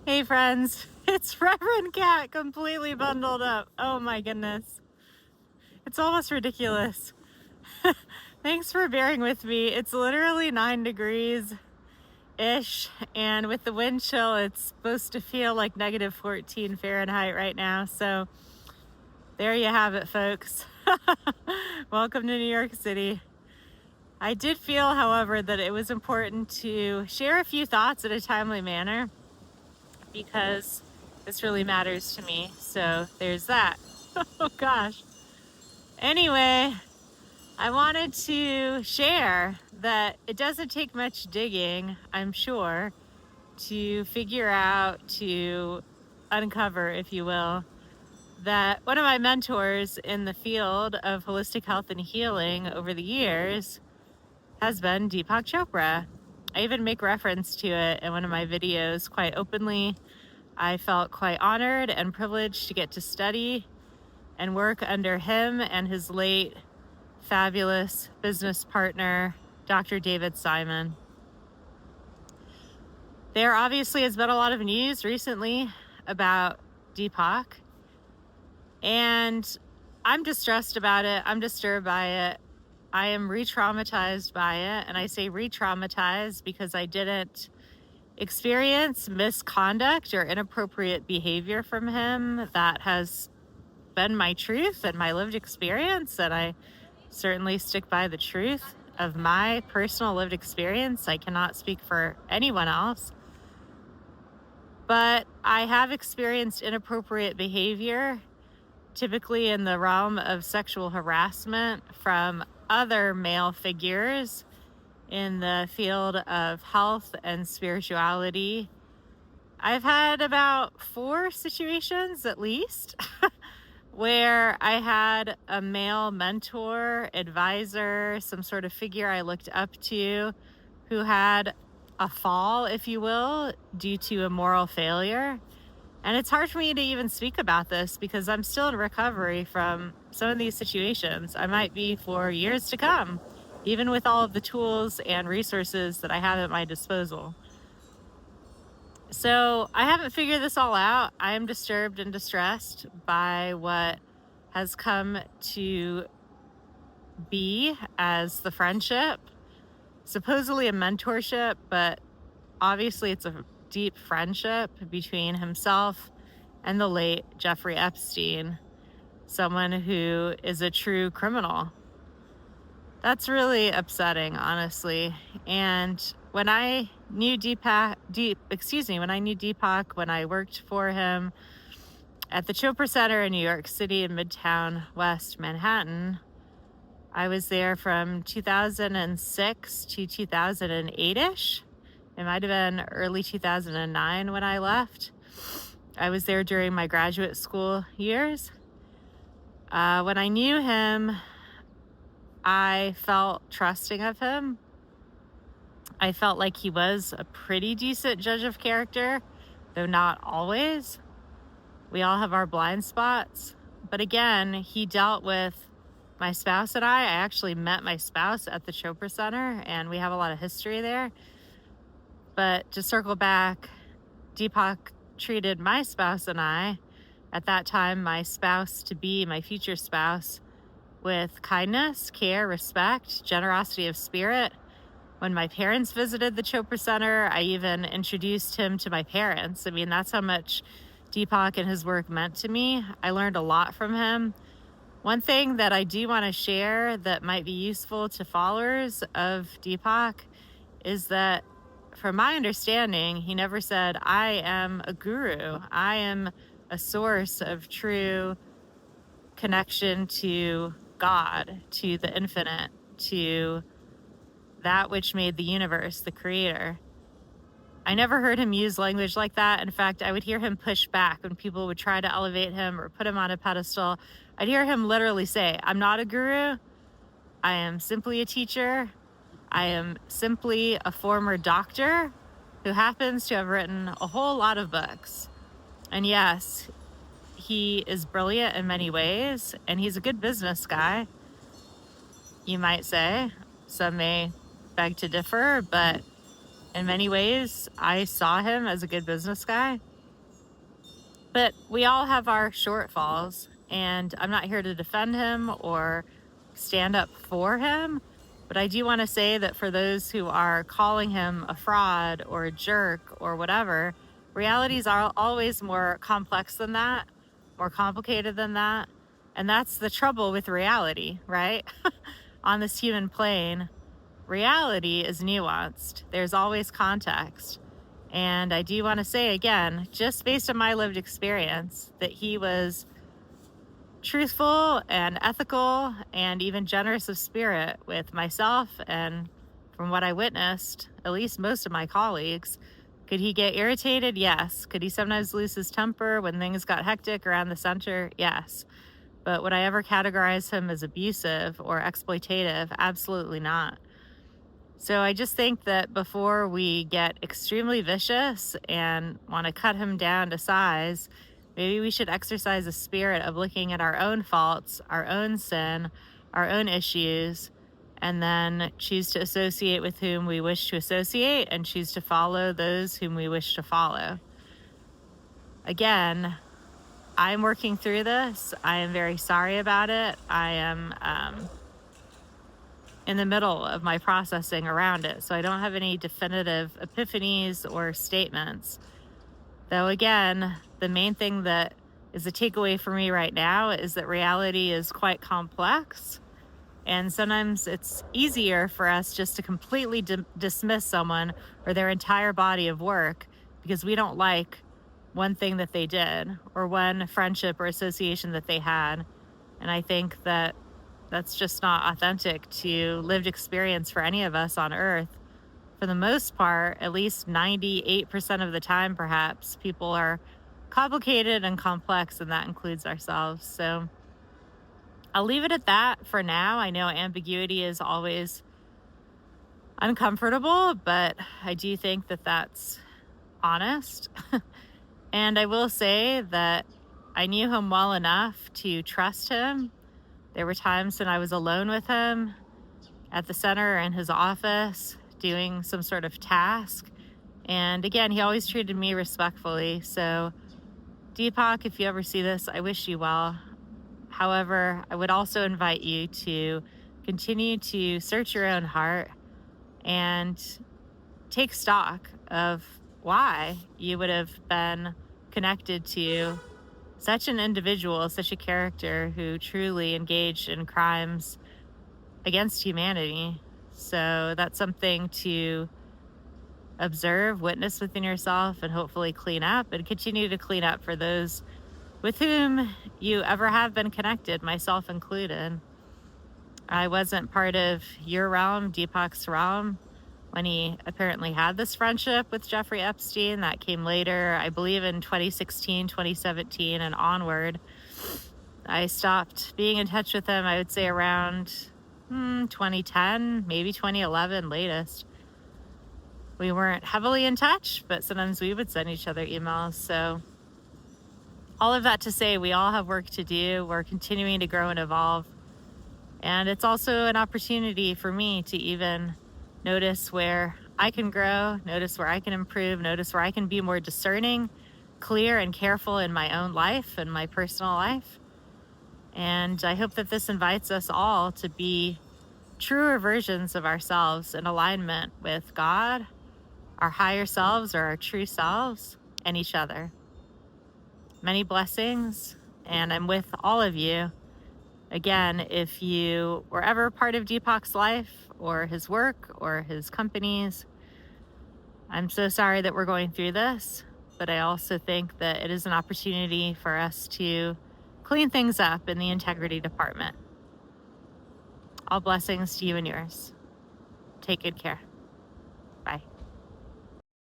Hey friends, it's Reverend Cat completely bundled up. Oh my goodness. It's almost ridiculous. Thanks for bearing with me. It's literally 9 degrees ish, and with the wind chill, it's supposed to feel like negative 14 Fahrenheit right now. So there you have it, folks. Welcome to New York City. I did feel, however, that it was important to share a few thoughts in a timely manner because this really matters to me. So there's that. Oh gosh. Anyway, I wanted to share that it doesn't take much digging, I'm sure, to figure out, to uncover, if you will, that one of my mentors in the field of holistic health and healing over the years has been Deepak Chopra. I even make reference to it in one of my videos quite openly. I felt quite honored and privileged to get to study and work under him and his late fabulous business partner, Dr. David Simon. There obviously has been a lot of news recently about Deepak, and I'm distressed about it. I'm disturbed by it. I am re-traumatized by it, and I say re-traumatized because I didn't experience misconduct or inappropriate behavior from him. That has been my truth and my lived experience, and I certainly stick by the truth of my personal lived experience. I cannot speak for anyone else. But I have experienced inappropriate behavior, typically in the realm of sexual harassment from other male figures in the field of health and spirituality. I've had about 4 situations at least where I had a male mentor, advisor, some sort of figure I looked up to who had a fall, if you will, due to a moral failure. And it's hard for me to even speak about this because I'm still in recovery from some of these situations. I might be for years to come, even with all of the tools and resources that I have at my disposal. So I haven't figured this all out. I am disturbed and distressed by what has come to be as the friendship, supposedly a mentorship, but obviously it's a deep friendship between himself and the late Jeffrey Epstein, someone who is a true criminal. That's really upsetting, honestly. And when I knew Deepak, when I worked for him at the Chopra Center in New York City in Midtown West Manhattan, I was there from 2006 to 2008-ish. It might have been early 2009 when I left. I was there during my graduate school years. When I knew him, I felt trusting of him. I felt like he was a pretty decent judge of character, though not always. We all have our blind spots. But again, he dealt with my spouse and I. I actually met my spouse at the Chopra Center, and we have a lot of history there. But to circle back, Deepak treated my spouse and I, at that time my spouse-to-be, my future spouse, with kindness, care, respect, generosity of spirit. When my parents visited the Chopra Center, I even introduced him to my parents. I mean, that's how much Deepak and his work meant to me. I learned a lot from him. One thing that I do want to share that might be useful to followers of Deepak is that, from my understanding, he never said, I am a guru. I am a source of true connection to God, to the infinite, to that which made the universe, the creator. I never heard him use language like that. In fact, I would hear him push back when people would try to elevate him or put him on a pedestal. I'd hear him literally say, I'm not a guru. I am simply a teacher. I am simply a former doctor who happens to have written a whole lot of books. And yes, he is brilliant in many ways, and he's a good business guy, you might say. Some may beg to differ, but in many ways, I saw him as a good business guy. But we all have our shortfalls, and I'm not here to defend him or stand up for him. But I do want to say that for those who are calling him a fraud or a jerk or whatever, realities are always more complex than that, more complicated than that. And that's the trouble with reality, right? On this human plane, reality is nuanced. There's always context. And I do want to say again, just based on my lived experience, that he was truthful and ethical and even generous of spirit with myself. And from what I witnessed, at least most of my colleagues. Could he get irritated? Yes. Could he sometimes lose his temper when things got hectic around the center? Yes. But would I ever categorize him as abusive or exploitative? Absolutely not. So I just think that before we get extremely vicious and want to cut him down to size, maybe we should exercise a spirit of looking at our own faults, our own sin, our own issues, and then choose to associate with whom we wish to associate and choose to follow those whom we wish to follow. Again, I'm working through this. I am very sorry about it. I am in the middle of my processing around it, so I don't have any definitive epiphanies or statements. Though again, the main thing that is a takeaway for me right now is that reality is quite complex, and sometimes it's easier for us just to completely dismiss someone or their entire body of work because we don't like one thing that they did or one friendship or association that they had. And I think that that's just not authentic to lived experience for any of us on earth. For the most part, at least 98% of the time, perhaps, people are complicated and complex, and that includes ourselves. So I'll leave it at that for now. I know ambiguity is always uncomfortable, but I do think that that's honest. And I will say that I knew him well enough to trust him. There were times when I was alone with him at the center in his office doing some sort of task. And again, he always treated me respectfully. So, Deepak, if you ever see this, I wish you well. However, I would also invite you to continue to search your own heart and take stock of why you would have been connected to such an individual, such a character who truly engaged in crimes against humanity. So that's something to observe, witness within yourself, and hopefully clean up and continue to clean up for those with whom you ever have been connected, myself included. I wasn't part of your realm, Deepak's realm, when he apparently had this friendship with Jeffrey Epstein. That came later, I believe in 2016, 2017, and onward. I stopped being in touch with him, I would say around 2010, maybe 2011 latest. We weren't heavily in touch, but sometimes we would send each other emails. So all of that to say, we all have work to do. We're continuing to grow and evolve. And it's also an opportunity for me to even notice where I can grow, notice where I can improve, notice where I can be more discerning, clear, and careful in my own life and my personal life. And I hope that this invites us all to be truer versions of ourselves in alignment with God, our higher selves or our true selves, and each other. Many blessings, and I'm with all of you. Again, if you were ever part of Deepak's life or his work or his companies, I'm so sorry that we're going through this, but I also think that it is an opportunity for us to clean things up in the integrity department. All blessings to you and yours. Take good care.